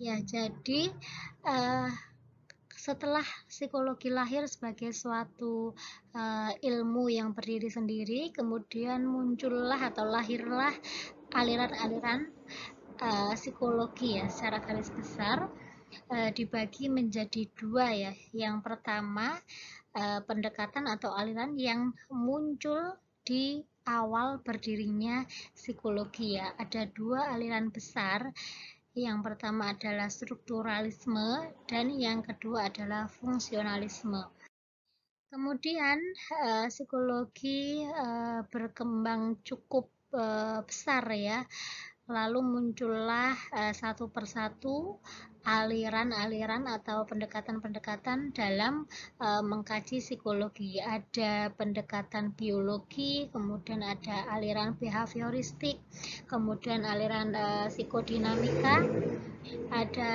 Ya, jadi uh, setelah psikologi lahir sebagai suatu ilmu yang berdiri sendiri, kemudian muncullah atau lahirlah aliran-aliran psikologi ya, secara garis besar dibagi menjadi dua ya. Yang pertama pendekatan atau aliran yang muncul di awal berdirinya psikologi ya. Ada dua aliran besar. Yang pertama adalah strukturalisme dan yang kedua adalah fungsionalisme. Kemudian psikologi berkembang cukup besar ya. Lalu muncullah satu persatu aliran-aliran atau pendekatan-pendekatan dalam mengkaji psikologi. Ada pendekatan biologi, kemudian ada aliran behavioristik, kemudian aliran psikodinamika, ada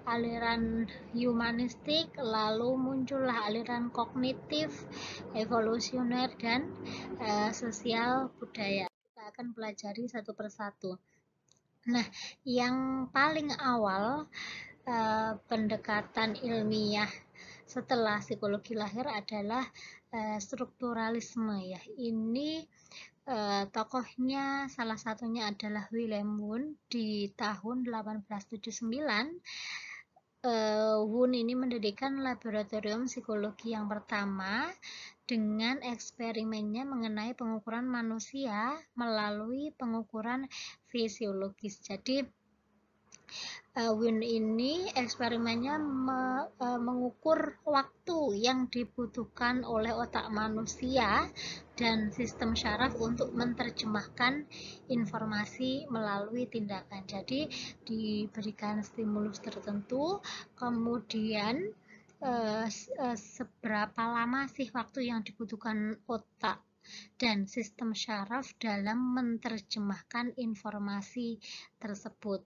aliran humanistik, lalu muncullah aliran kognitif, evolusioner, dan sosial budaya. Kita akan pelajari satu persatu. Nah, yang paling awal pendekatan ilmiah setelah psikologi lahir adalah strukturalisme ya. Ini tokohnya salah satunya adalah Wilhelm Wundt di tahun 1879. Wundt ini mendirikan laboratorium psikologi yang pertama dengan eksperimennya mengenai pengukuran manusia melalui pengukuran fisiologis. Jadi Wundt ini eksperimennya mengukur waktu yang dibutuhkan oleh otak manusia dan sistem syaraf untuk menerjemahkan informasi melalui tindakan. Jadi diberikan stimulus tertentu, kemudian seberapa lama sih waktu yang dibutuhkan otak dan sistem syaraf dalam menerjemahkan informasi tersebut.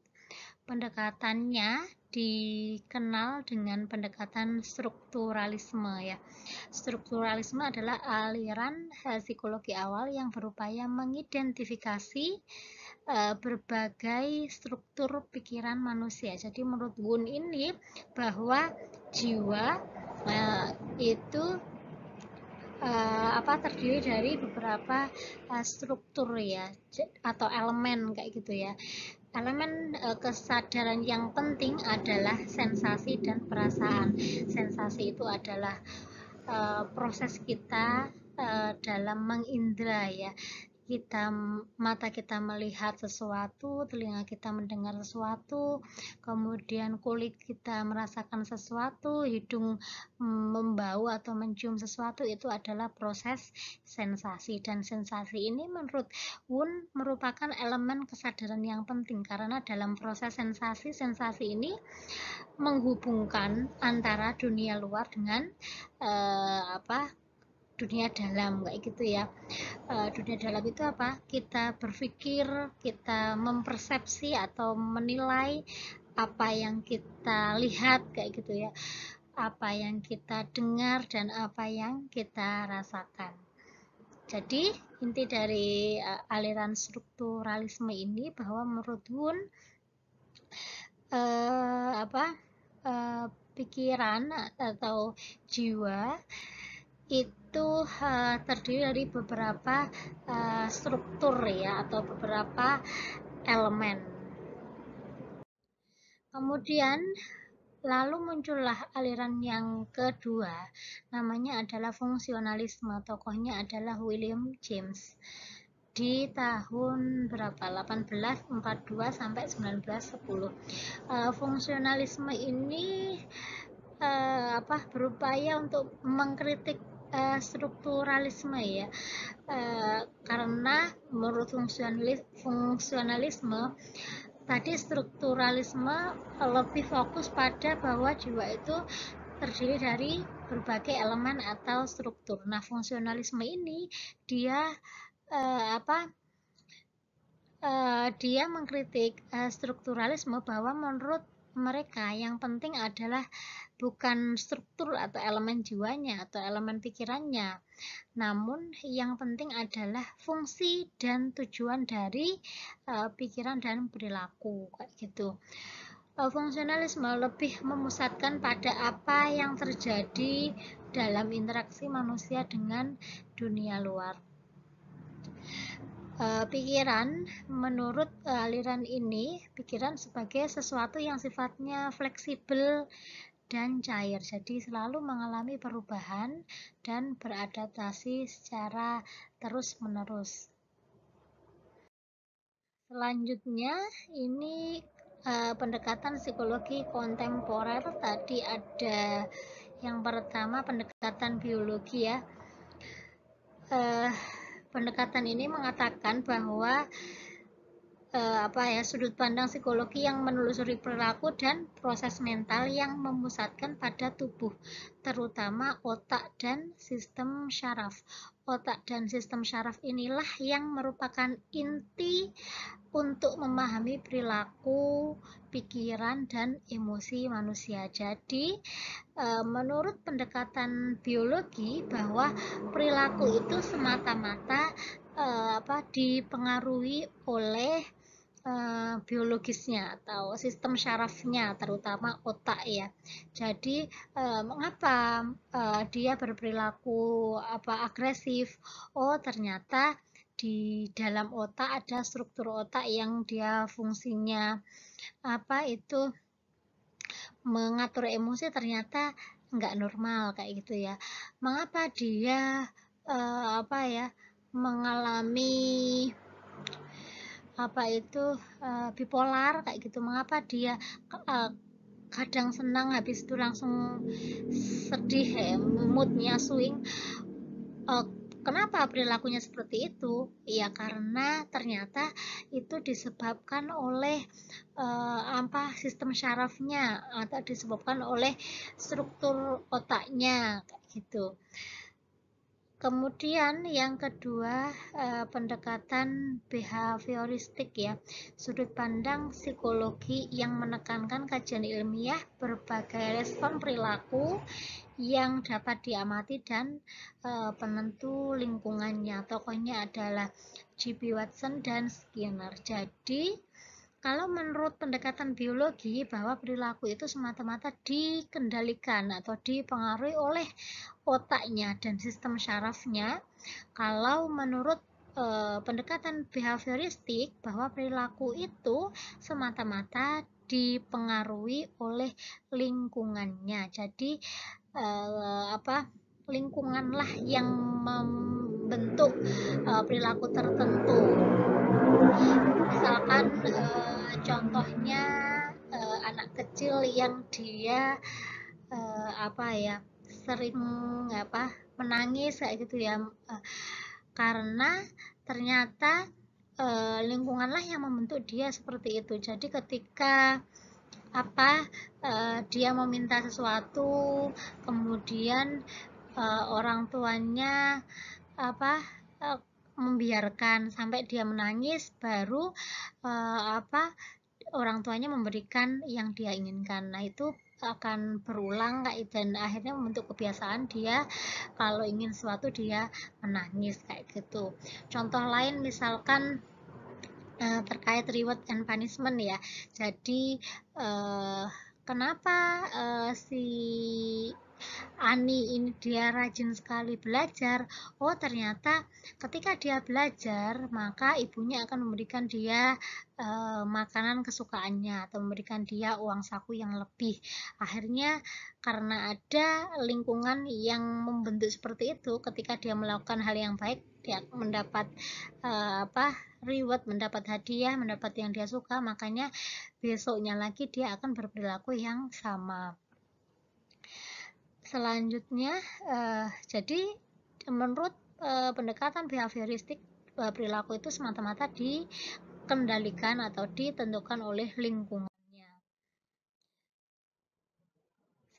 Pendekatannya dikenal dengan pendekatan strukturalisme ya. Strukturalisme adalah aliran psikologi awal yang berupaya mengidentifikasi berbagai struktur pikiran manusia. Jadi menurut Wundt ini bahwa jiwa itu terdiri dari beberapa struktur ya, atau elemen kayak gitu ya. Elemen kesadaran yang penting adalah sensasi dan perasaan. Sensasi itu adalah proses kita dalam mengindra ya. Mata kita melihat sesuatu, telinga kita mendengar sesuatu, kemudian kulit kita merasakan sesuatu, hidung membau atau mencium sesuatu, itu adalah proses sensasi. Dan sensasi ini menurut Wundt merupakan elemen kesadaran yang penting karena dalam proses sensasi ini menghubungkan antara dunia luar dengan dunia dalam kayak gitu ya. Dunia dalam itu apa? Kita berpikir, kita mempersepsi atau menilai apa yang kita lihat kayak gitu ya, apa yang kita dengar dan apa yang kita rasakan. Jadi inti dari aliran strukturalisme ini bahwa menurut Wundt pikiran atau jiwa itu terdiri dari beberapa struktur ya, atau beberapa elemen. Kemudian lalu muncullah aliran yang kedua, namanya adalah fungsionalisme. Tokohnya adalah William James di tahun 1842 sampai 1910. Fungsionalisme ini berupaya untuk mengkritik strukturalisme ya, karena menurut fungsionalisme tadi strukturalisme lebih fokus pada bahwa jiwa itu terdiri dari berbagai elemen atau struktur. Nah, fungsionalisme ini dia dia mengkritik strukturalisme bahwa menurut mereka yang penting adalah bukan struktur atau elemen jiwanya atau elemen pikirannya, namun yang penting adalah fungsi dan tujuan dari pikiran dan perilaku kayak gitu. Fungsionalisme lebih memusatkan pada apa yang terjadi dalam interaksi manusia dengan dunia luar. Pikiran, menurut aliran ini, pikiran sebagai sesuatu yang sifatnya fleksibel dan cair, jadi selalu mengalami perubahan dan beradaptasi secara terus-menerus. Selanjutnya ini pendekatan psikologi kontemporer. Tadi ada yang pertama pendekatan biologi ya. Pendekatan ini mengatakan bahwa sudut pandang psikologi yang menelusuri perilaku dan proses mental yang memusatkan pada tubuh, terutama otak dan sistem syaraf. Otak dan sistem syaraf inilah yang merupakan inti untuk memahami perilaku, pikiran, dan emosi manusia. Jadi, menurut pendekatan biologi bahwa perilaku itu semata-mata dipengaruhi oleh biologisnya atau sistem syarafnya, terutama otak ya. Jadi mengapa dia berperilaku agresif? Oh, ternyata di dalam otak ada struktur otak yang dia fungsinya mengatur emosi, ternyata nggak normal kayak gitu ya. Mengapa dia mengalami bipolar kayak gitu? Mengapa dia kadang senang, habis itu langsung sedih, moodnya swing? Kenapa perilakunya seperti itu? Ya karena ternyata itu disebabkan oleh sistem syarafnya atau disebabkan oleh struktur otaknya kayak gitu. Kemudian yang kedua, pendekatan behavioristik ya, sudut pandang psikologi yang menekankan kajian ilmiah berbagai respon perilaku yang dapat diamati dan penentu lingkungannya. Tokohnya adalah G.B. Watson dan Skinner. Jadi kalau menurut pendekatan biologi bahwa perilaku itu semata-mata dikendalikan atau dipengaruhi oleh otaknya dan sistem syarafnya. Kalau menurut pendekatan behavioristik bahwa perilaku itu semata-mata dipengaruhi oleh lingkungannya. Jadi lingkunganlah yang membentuk perilaku tertentu. Misalkan contohnya anak kecil yang dia sering menangis kayak gitu ya, karena ternyata lingkunganlah yang membentuk dia seperti itu. Jadi ketika dia meminta sesuatu, kemudian orang tuanya membiarkan sampai dia menangis, baru orang tuanya memberikan yang dia inginkan. Nah, itu akan berulang dan akhirnya membentuk kebiasaan dia kalau ingin sesuatu dia menangis kayak gitu. Contoh lain misalkan terkait reward and punishment ya. Jadi kenapa si Ani ini dia rajin sekali belajar? Oh, ternyata ketika dia belajar, maka ibunya akan memberikan dia makanan kesukaannya atau memberikan dia uang saku yang lebih. Akhirnya karena ada lingkungan yang membentuk seperti itu, ketika dia melakukan hal yang baik, dia mendapat reward, mendapat hadiah, mendapat yang dia suka, makanya besoknya lagi dia akan berperilaku yang sama. Selanjutnya, jadi menurut pendekatan behavioristik, perilaku itu semata-mata dikendalikan atau ditentukan oleh lingkungannya.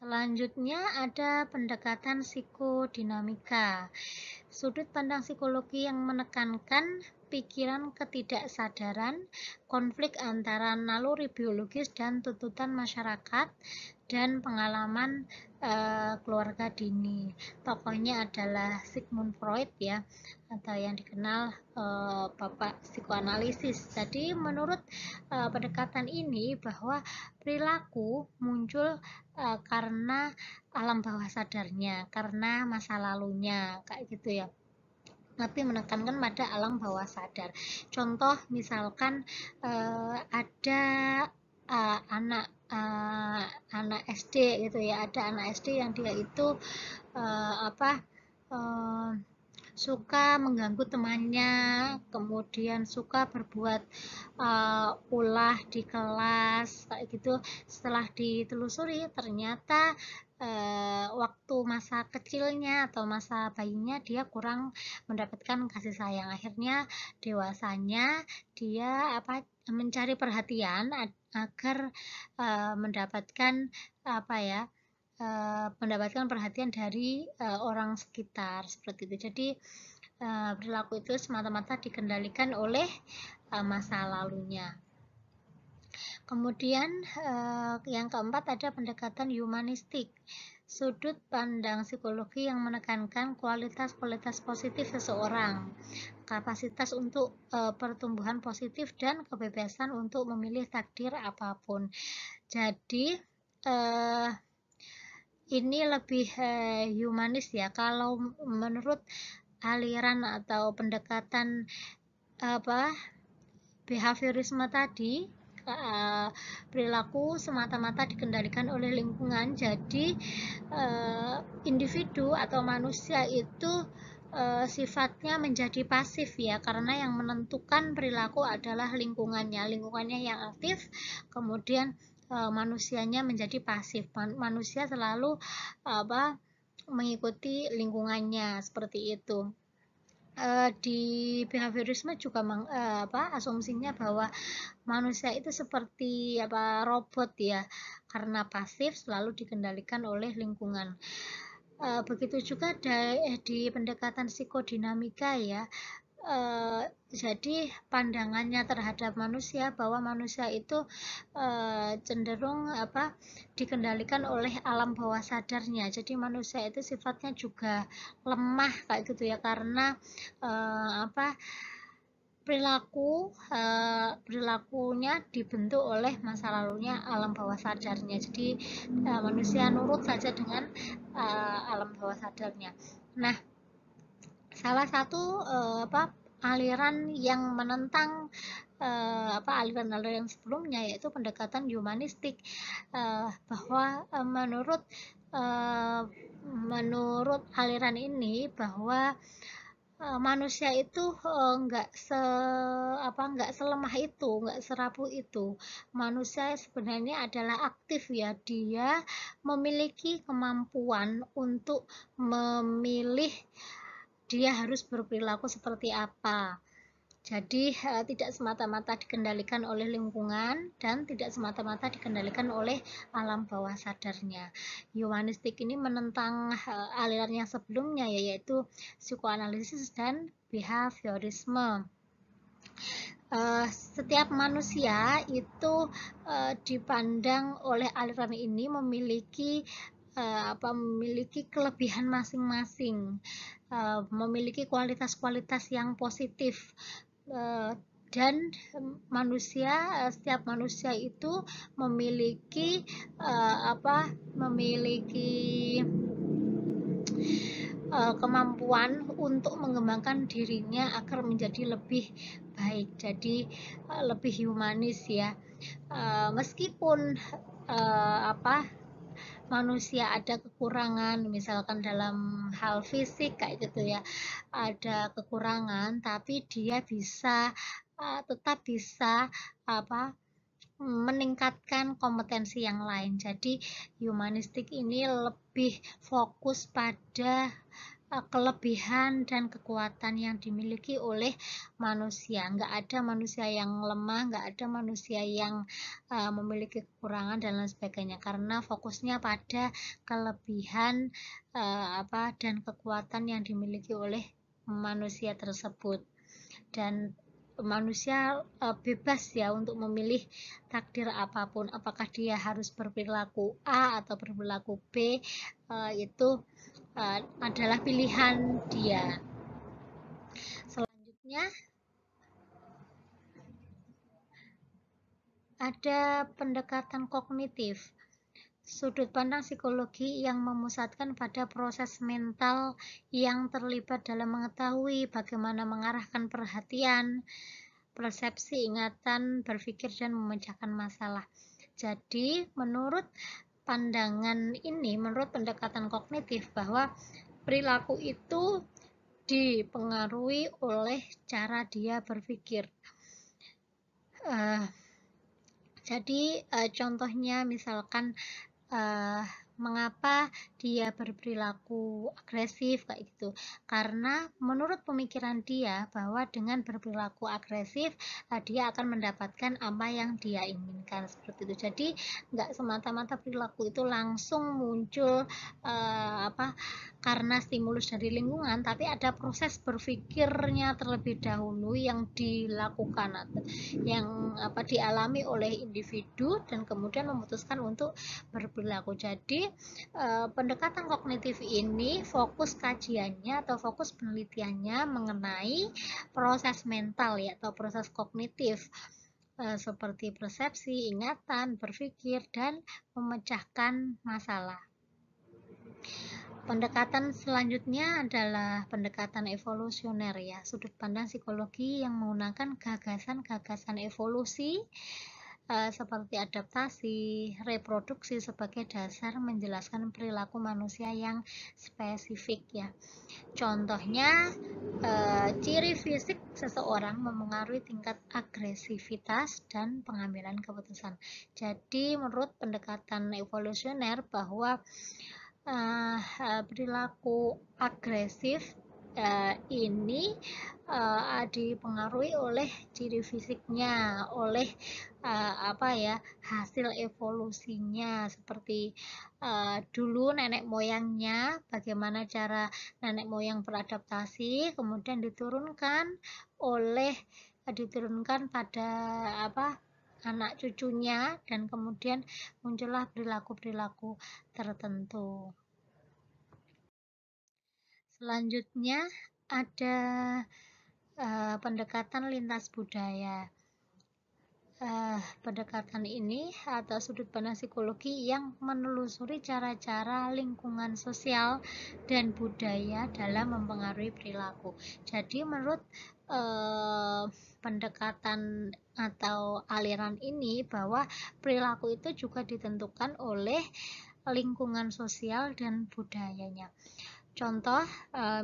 Selanjutnya ada pendekatan psikodinamika, sudut pandang psikologi yang menekankan pikiran ketidaksadaran, konflik antara naluri biologis dan tuntutan masyarakat, dan pengalaman keluarga dini. Tokohnya adalah Sigmund Freud ya, atau yang dikenal bapak psikoanalisis. Jadi menurut pendekatan ini bahwa perilaku muncul karena alam bawah sadarnya, karena masa lalunya kayak gitu ya, tapi menekankan pada alam bawah sadar. Contoh misalkan ada anak SD gitu ya, ada anak SD yang dia itu apa suka mengganggu temannya, kemudian suka berbuat ulah di kelas kayak gitu. Setelah ditelusuri ternyata waktu masa kecilnya atau masa bayinya dia kurang mendapatkan kasih sayang. Akhirnya dewasanya dia mencari perhatian agar mendapatkan mendapatkan perhatian dari orang sekitar seperti itu. Jadi perilaku itu semata-mata dikendalikan oleh masa lalunya. Kemudian yang keempat ada pendekatan humanistik, sudut pandang psikologi yang menekankan kualitas-kualitas positif seseorang, kapasitas untuk pertumbuhan positif dan kebebasan untuk memilih takdir apapun. Jadi ini lebih humanis ya. Kalau menurut aliran atau pendekatan behaviorisme tadi, perilaku semata-mata dikendalikan oleh lingkungan. Jadi individu atau manusia itu sifatnya menjadi pasif ya, karena yang menentukan perilaku adalah lingkungannya yang aktif, kemudian manusianya menjadi pasif. Manusia selalu mengikuti lingkungannya seperti itu. Di behaviorisme juga asumsinya bahwa manusia itu seperti robot ya, karena pasif selalu dikendalikan oleh lingkungan. Begitu juga di pendekatan psikodinamika ya. Jadi pandangannya terhadap manusia bahwa manusia itu cenderung dikendalikan oleh alam bawah sadarnya. Jadi manusia itu sifatnya juga lemah kayak gitu ya, karena perilakunya dibentuk oleh masa lalunya, alam bawah sadarnya. Jadi manusia nurut saja dengan alam bawah sadarnya. Nah, salah satu aliran yang menentang aliran-aliran sebelumnya yaitu pendekatan humanistik, bahwa menurut aliran ini bahwa manusia itu nggak selemah itu, nggak serapuh itu. Manusia sebenarnya adalah aktif ya, dia memiliki kemampuan untuk memilih dia harus berperilaku seperti apa. Jadi tidak semata-mata dikendalikan oleh lingkungan dan tidak semata-mata dikendalikan oleh alam bawah sadarnya. Humanistik ini menentang aliran yang sebelumnya yaitu psikoanalisis dan behaviorisme. Setiap manusia itu dipandang oleh aliran ini memiliki kelebihan masing-masing, memiliki kualitas-kualitas yang positif, dan setiap manusia itu memiliki kemampuan untuk mengembangkan dirinya agar menjadi lebih baik, jadi lebih humanis ya. Meskipun manusia ada kekurangan, misalkan dalam hal fisik kayak gitu ya, ada kekurangan, tapi dia tetap bisa meningkatkan kompetensi yang lain. Jadi humanistik ini lebih fokus pada kelebihan dan kekuatan yang dimiliki oleh manusia. Nggak ada manusia yang lemah, nggak ada manusia yang memiliki kekurangan dan lain sebagainya, karena fokusnya pada kelebihan dan kekuatan yang dimiliki oleh manusia tersebut. Dan manusia bebas ya untuk memilih takdir apapun, apakah dia harus berperilaku A atau berperilaku B, itu adalah pilihan dia. Selanjutnya ada pendekatan kognitif. Sudut pandang psikologi yang memusatkan pada proses mental yang terlibat dalam mengetahui bagaimana mengarahkan perhatian, persepsi, ingatan, berpikir, dan memecahkan masalah. Jadi, menurut pandangan ini, menurut pendekatan kognitif, bahwa perilaku itu dipengaruhi oleh cara dia berpikir. Jadi contohnya misalkan mengapa dia berperilaku agresif kayak gitu, karena menurut pemikiran dia bahwa dengan berperilaku agresif dia akan mendapatkan apa yang dia inginkan, seperti itu. Jadi nggak semata-mata perilaku itu langsung muncul karena stimulus dari lingkungan, tapi ada proses berpikirnya terlebih dahulu yang dilakukan atau yang dialami oleh individu dan kemudian memutuskan untuk berperilaku. Jadi pendekatan kognitif ini fokus kajiannya atau fokus penelitiannya mengenai proses mental ya, atau proses kognitif seperti persepsi, ingatan, berpikir, dan memecahkan masalah. Pendekatan selanjutnya adalah pendekatan evolusioner ya, sudut pandang psikologi yang menggunakan gagasan-gagasan evolusi seperti adaptasi, reproduksi sebagai dasar menjelaskan perilaku manusia yang spesifik ya. Contohnya ciri fisik seseorang memengaruhi tingkat agresivitas dan pengambilan keputusan. Jadi menurut pendekatan evolusioner bahwa perilaku agresif ini dipengaruhi oleh ciri fisiknya, oleh hasil evolusinya, seperti dulu nenek moyangnya, bagaimana cara nenek moyang beradaptasi, kemudian diturunkan pada anak cucunya, dan kemudian muncullah perilaku-perilaku tertentu. Selanjutnya ada pendekatan lintas budaya. Pendekatan ini atau sudut pandang psikologi yang menelusuri cara-cara lingkungan sosial dan budaya dalam mempengaruhi perilaku. Jadi menurut pendekatan atau aliran ini bahwa perilaku itu juga ditentukan oleh lingkungan sosial dan budayanya. Contoh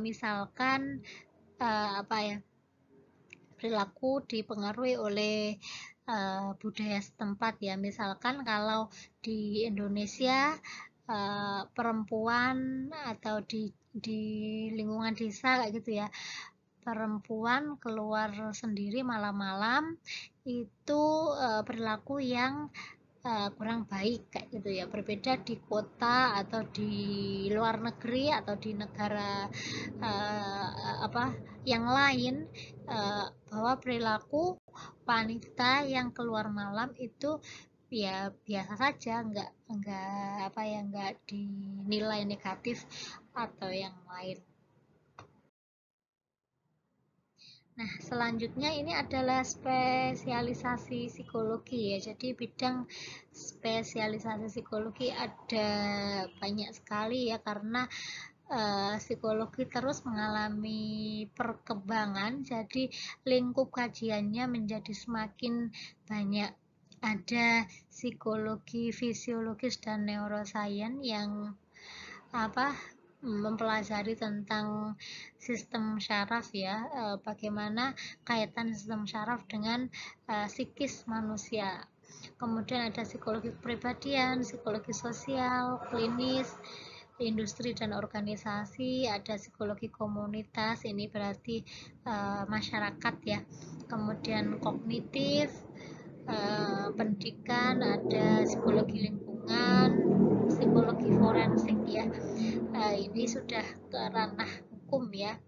misalkan perilaku dipengaruhi oleh budaya setempat ya. Misalkan kalau di Indonesia perempuan atau di lingkungan desa kayak gitu ya, perempuan keluar sendiri malam-malam itu perilaku yang kurang baik kayak gitu ya. Berbeda di kota atau di luar negeri atau di negara yang lain, bahwa perilaku wanita yang keluar malam itu ya biasa saja, nggak dinilai negatif atau yang lain. Nah, selanjutnya ini adalah spesialisasi psikologi ya. Jadi bidang spesialisasi psikologi ada banyak sekali ya, karena psikologi terus mengalami perkembangan, jadi lingkup kajiannya menjadi semakin banyak. Ada psikologi fisiologis dan neuroscience yang mempelajari tentang sistem syaraf ya, bagaimana kaitan sistem syaraf dengan psikis manusia. Kemudian ada psikologi kepribadian, psikologi sosial, klinis, industri dan organisasi, ada psikologi komunitas, ini berarti masyarakat ya. Kemudian kognitif, pendidikan, ada psikologi lingkungan, psikologi forensik ya. Ini sudah ke ranah hukum ya.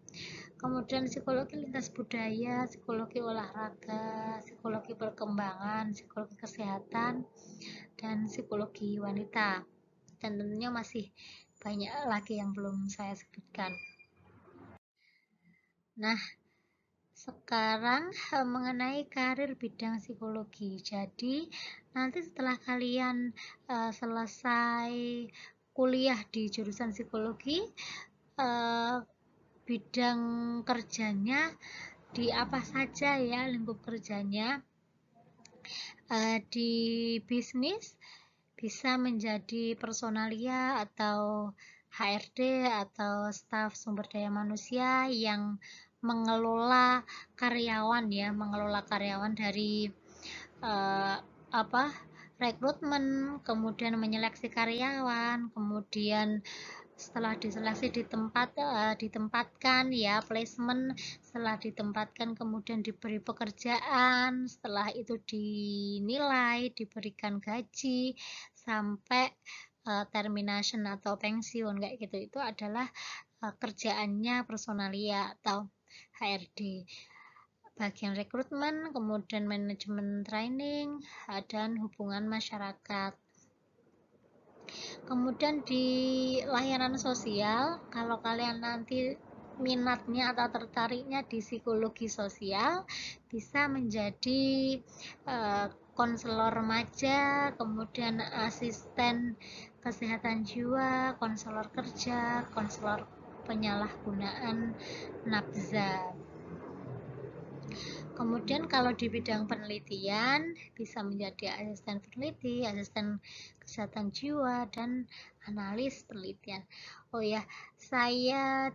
Kemudian psikologi lintas budaya, psikologi olahraga, psikologi perkembangan, psikologi kesehatan, dan psikologi wanita. Dan tentunya masih banyak lagi yang belum saya sebutkan. Nah, sekarang mengenai karir bidang psikologi. Jadi, nanti setelah kalian selesai kuliah di jurusan psikologi, bidang kerjanya di apa saja ya, lingkup kerjanya. Di bisnis bisa menjadi personalia atau HRD atau staf sumber daya manusia yang mengelola karyawan ya, mengelola karyawan dari rekrutmen, kemudian menyeleksi karyawan, kemudian setelah diseleksi ditempatkan ya, placement, setelah ditempatkan kemudian diberi pekerjaan, setelah itu dinilai, diberikan gaji sampai termination atau pensiun kayak gitu. Itu adalah kerjaannya personalia atau HRD. Bagian rekrutmen, kemudian manajemen training, dan hubungan masyarakat. Kemudian di layanan sosial, kalau kalian nanti minatnya atau tertariknya di psikologi sosial, bisa menjadi konselor remaja, kemudian asisten kesehatan jiwa, konselor kerja, konselor penyalahgunaan nafza. Kemudian kalau di bidang penelitian bisa menjadi asisten peneliti, asisten kesehatan jiwa, dan analis penelitian. Oh ya, saya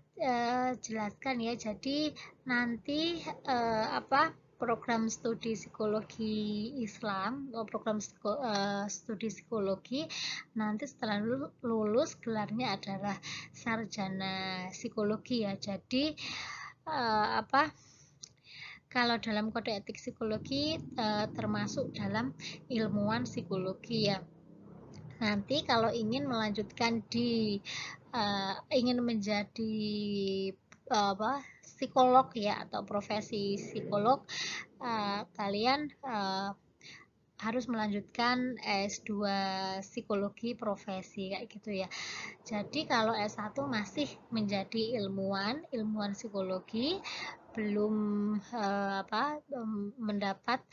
jelaskan ya. Jadi nanti program studi psikologi Islam, program studi psikologi nanti setelah lulus gelarnya adalah sarjana psikologi ya. Jadi kalau dalam kode etik psikologi termasuk dalam ilmuwan psikologi ya. Nanti kalau ingin melanjutkan ingin menjadi psikolog ya atau profesi psikolog, kalian harus melanjutkan S2 psikologi profesi kayak gitu ya. Jadi kalau S1 masih menjadi ilmuwan psikologi, belum mendapat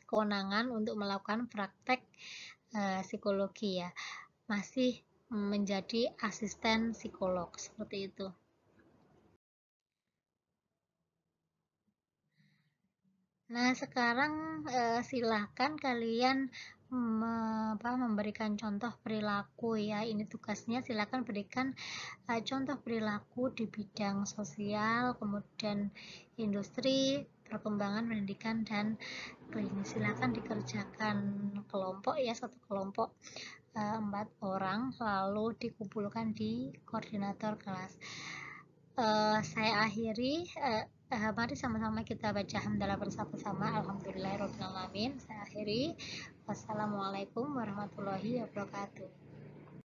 kewenangan untuk melakukan praktek psikologi ya, masih menjadi asisten psikolog seperti itu. Nah, sekarang silahkan kalian memberikan contoh perilaku ya. Ini tugasnya, silakan berikan contoh perilaku di bidang sosial, kemudian industri, perkembangan pendidikan, dan klinis. Silakan dikerjakan kelompok ya, satu kelompok 4 orang, lalu dikumpulkan di koordinator kelas. Saya akhiri. Mari sama-sama kita baca hamdalah bersama-sama. Alhamdulillahirobbilalamin. Saya akhiri. Wassalamualaikum warahmatullahi wabarakatuh.